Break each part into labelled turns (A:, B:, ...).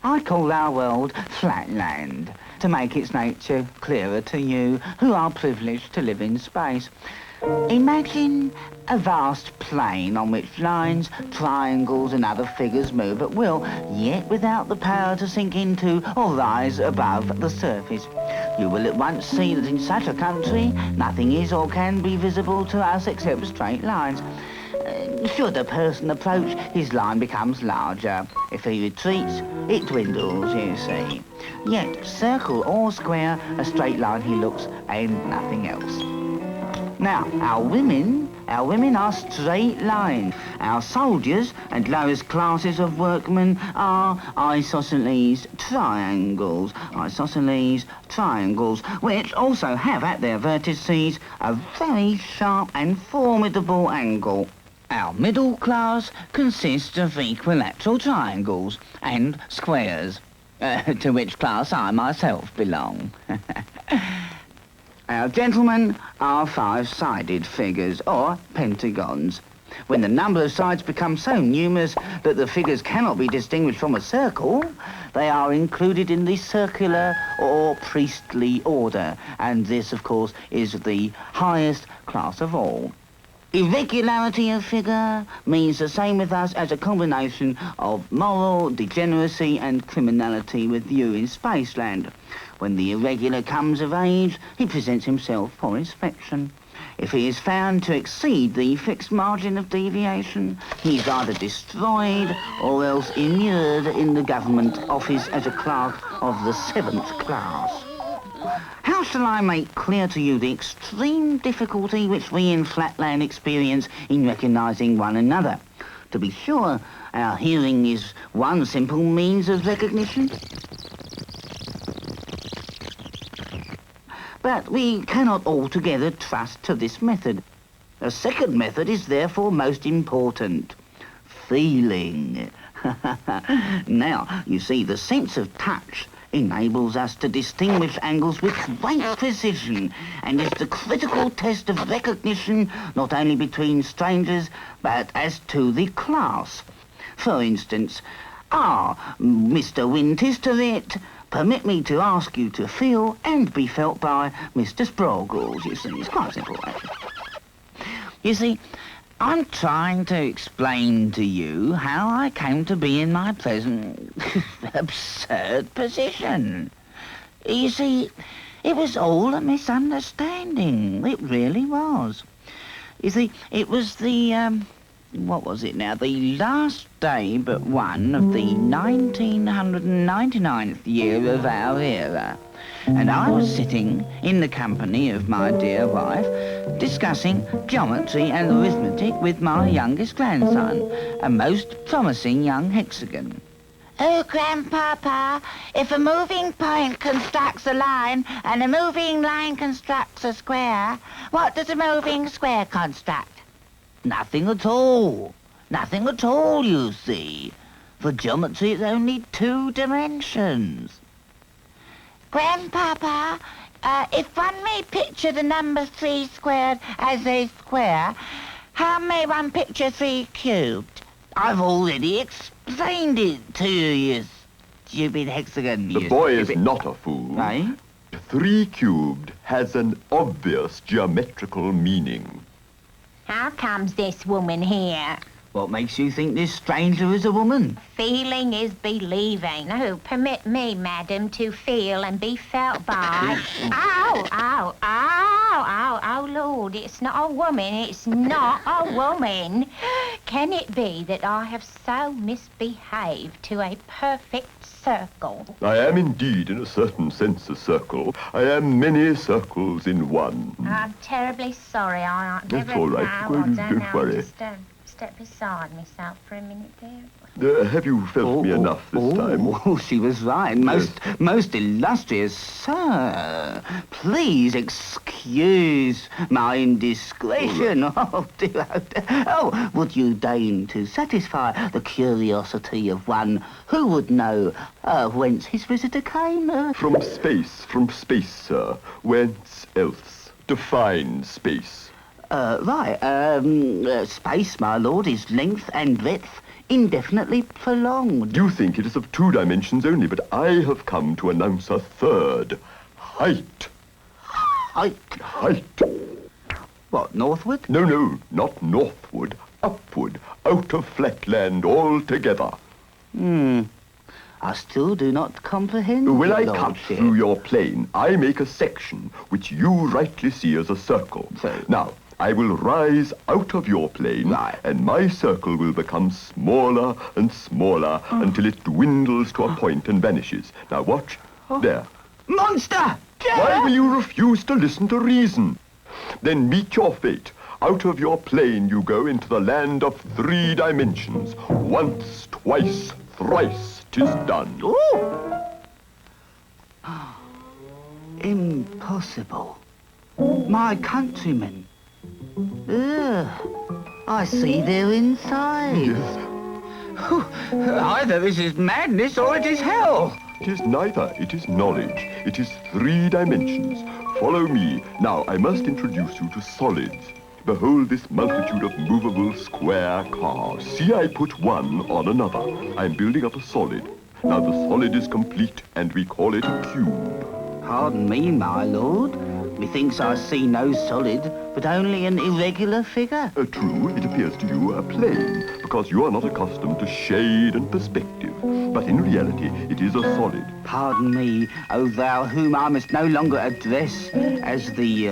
A: I call our world Flatland, to make its nature clearer to you who are privileged to live in space. Imagine a vast plain on which lines, triangles and other figures move at will, yet without the power to sink into or rise above the surface. You will at once see that in such a country, nothing is or can be visible to us except straight lines. Should a person approach, his line becomes larger. If he retreats, it dwindles, you see. Yet, circle or square, a straight line he looks and nothing else. Now, our women are straight lines. Our soldiers and lowest classes of workmen are isosceles triangles. Isosceles triangles, which also have at their vertices a very sharp and formidable angle. Our middle class consists of equilateral triangles and squares, to which class I myself belong. Our gentlemen are five-sided figures, or pentagons. When the number of sides becomes so numerous that the figures cannot be distinguished from a circle, they are included in the circular or priestly order, and this, of course, is the highest class of all. Irregularity of figure means the same with us as a combination of moral degeneracy and criminality with you in Spaceland. When the irregular comes of age, he presents himself for inspection. If he is found to exceed the fixed margin of deviation, he is either destroyed or else immured in the government office as a clerk of the 7th class. How shall I make clear to you the extreme difficulty which we in Flatland experience in recognising one another? To be sure, our hearing is one simple means of recognition. But we cannot altogether trust to this method. A second method is therefore most important. Feeling. Now, you see, the sense of touch enables us to distinguish angles with great precision and is the critical test of recognition not only between strangers but as to the class. For instance, Mr. Wintisterit, permit me to ask you to feel and be felt by Mr. Sproggles. You see, it's quite simple, actually. You see, I'm trying to explain to you how I came to be in my present absurd position. You see, it was all a misunderstanding. It really was. You see, it was the, what was it now? The last day but one of the 1999th year of our era. And I was sitting in the company of my dear wife, discussing geometry and arithmetic with my youngest grandson, a most promising young hexagon.
B: Oh, Grandpapa, if a moving point constructs a line and a moving line constructs a square, what does a moving square construct?
A: Nothing at all. Nothing at all, you see. For geometry, it's only 2 dimensions.
B: Grandpapa, if one may picture the number 3 squared as a square, how may one picture 3 cubed?
A: I've already explained it to you, you stupid hexagon.
C: The boy is not a fool.
A: Right?
C: 3 cubed has an obvious geometrical meaning.
B: How comes this woman here?
A: What makes you think this stranger is a woman?
D: Feeling is believing. Oh, permit me, madam, to feel and be felt by. Ow, ow, ow, ow, oh, Lord, it's not a woman, it's not a woman. Can it be that I have so misbehaved to a perfect circle?
C: I am indeed, in a certain sense, a circle. I am many circles in one.
D: I'm terribly sorry. I
C: That's
D: never
C: all right.
D: know.
C: Well,
D: I don't
C: don't
D: know.
C: worry.
D: Just step beside myself for a minute there.
C: Have you felt me enough this time?
A: Oh, she was right. Most illustrious sir. Please excuse my indiscretion. Oh, dear. Oh, would you deign to satisfy the curiosity of one who would know whence his visitor came?
C: From space, sir. Whence else? Define space.
A: Right. Space, my lord, is length and breadth indefinitely prolonged.
C: You think it is of 2 dimensions only, but I have come to announce a third. Height. Height.
A: What, northward?
C: No, not northward. Upward. Out of Flatland altogether.
A: I still do not comprehend.
C: When I
A: your
C: cut
A: lordship.
C: through your plane, I make a section which you rightly see as a circle.
A: So-
C: Now, I will rise out of your plane,
A: Right.
C: and my circle will become smaller and smaller until it dwindles to a point and vanishes. Now watch. There.
A: Monster!
C: Why will you refuse to listen to reason? Then meet your fate. Out of your plane you go into the land of 3 dimensions. Once, twice, thrice, 'tis done.
A: Ooh. Impossible. My countrymen. Ugh. I see they're inside. Whew. Either this is madness or it is hell.
C: It is neither. It is knowledge. It is 3 dimensions. Follow me. Now, I must introduce you to solids. Behold this multitude of movable square cars. See, I put one on another. I'm building up a solid. Now, the solid is complete, and we call it a cube.
A: Pardon me, my lord. Methinks I see no solid, but only an irregular figure.
C: True, it appears to you a plane, because you are not accustomed to shade and perspective. But in reality, it is a solid.
A: Pardon me, O thou whom I must no longer address as the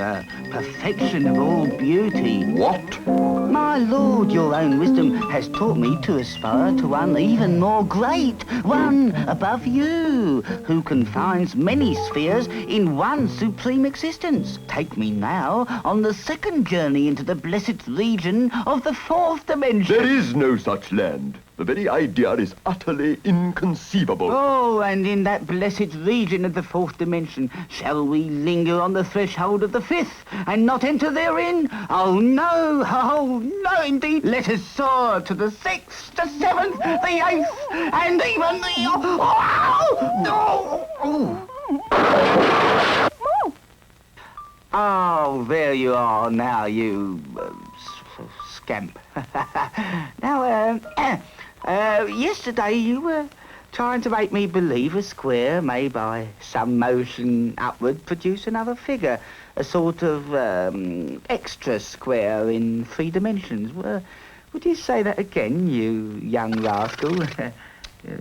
A: perfection of all beauty.
C: What?
A: My lord, your own wisdom has taught me to aspire to one even more great, one above you, who confines many spheres in one supreme existence. Take me now on the second journey into the blessed region of the 4th dimension.
C: There is no such land. The very idea is utterly inconceivable.
A: Oh, and in that blessed region of the 4th dimension, shall we linger on the threshold of the 5th and not enter therein? Oh, no, indeed. Let us soar to the 6th, the 7th, the 8th, and even the... Oh, there you are now, you scamp. Now, yesterday you were trying to make me believe a square may by some motion upward produce another figure, a sort of extra square in 3 dimensions. Would you say that again, you young rascal?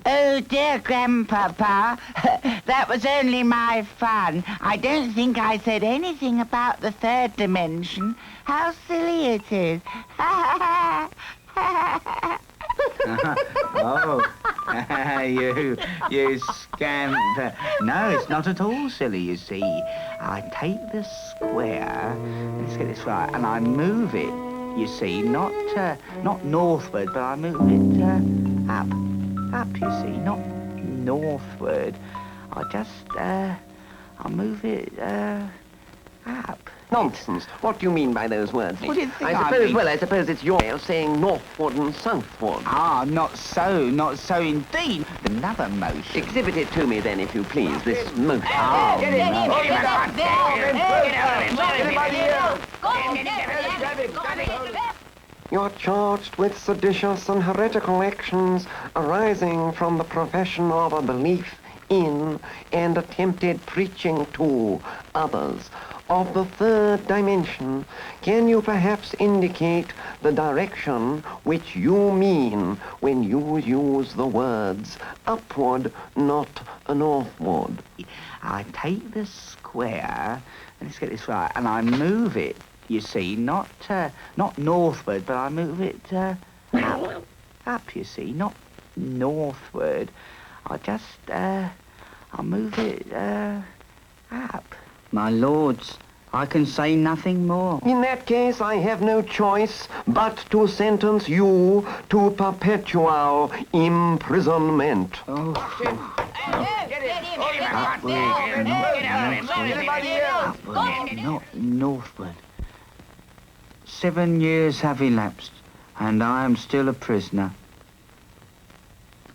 B: Oh, dear Grandpapa, that was only my fun. I don't think I said anything about the 3rd dimension. How silly it is.
A: Oh, you scamp. No, it's not at all silly, you see. I take the square, let's get this right, and I move it, you see, not northward, but I move it up, you see, not northward. I move it up.
E: Nonsense. What do you mean by those words?
A: What do you think I
E: suppose,
A: mean?
E: well, I suppose it's your way of saying northward and southward.
A: Ah, not so indeed. Another motion.
E: Exhibit it to me then, if you please, this motion. You're charged with seditious and heretical actions arising from the profession of a belief in and attempted preaching to others of the third dimension, can you perhaps indicate the direction which you mean when you use the words upward, not northward?
A: I take the square, let's get this right, and I move it, you see, not northward, but I move it up, you see, not northward. I'll move it up. My lords, I can say nothing more.
E: In that case, I have no choice but to sentence you to perpetual imprisonment.
A: Upward, not northward. 7 years have elapsed, and I am still a prisoner.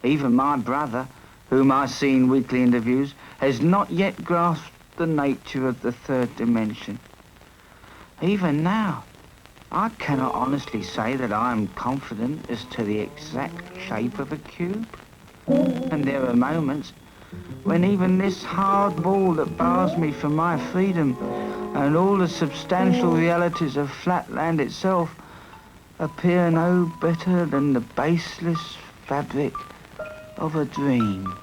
A: Even my brother, whom I see in weekly interviews, has not yet grasped the nature of the third dimension. Even now, I cannot honestly say that I am confident as to the exact shape of a cube. And there are moments when even this hard wall that bars me from my freedom and all the substantial realities of Flatland itself appear no better than the baseless fabric of a dream.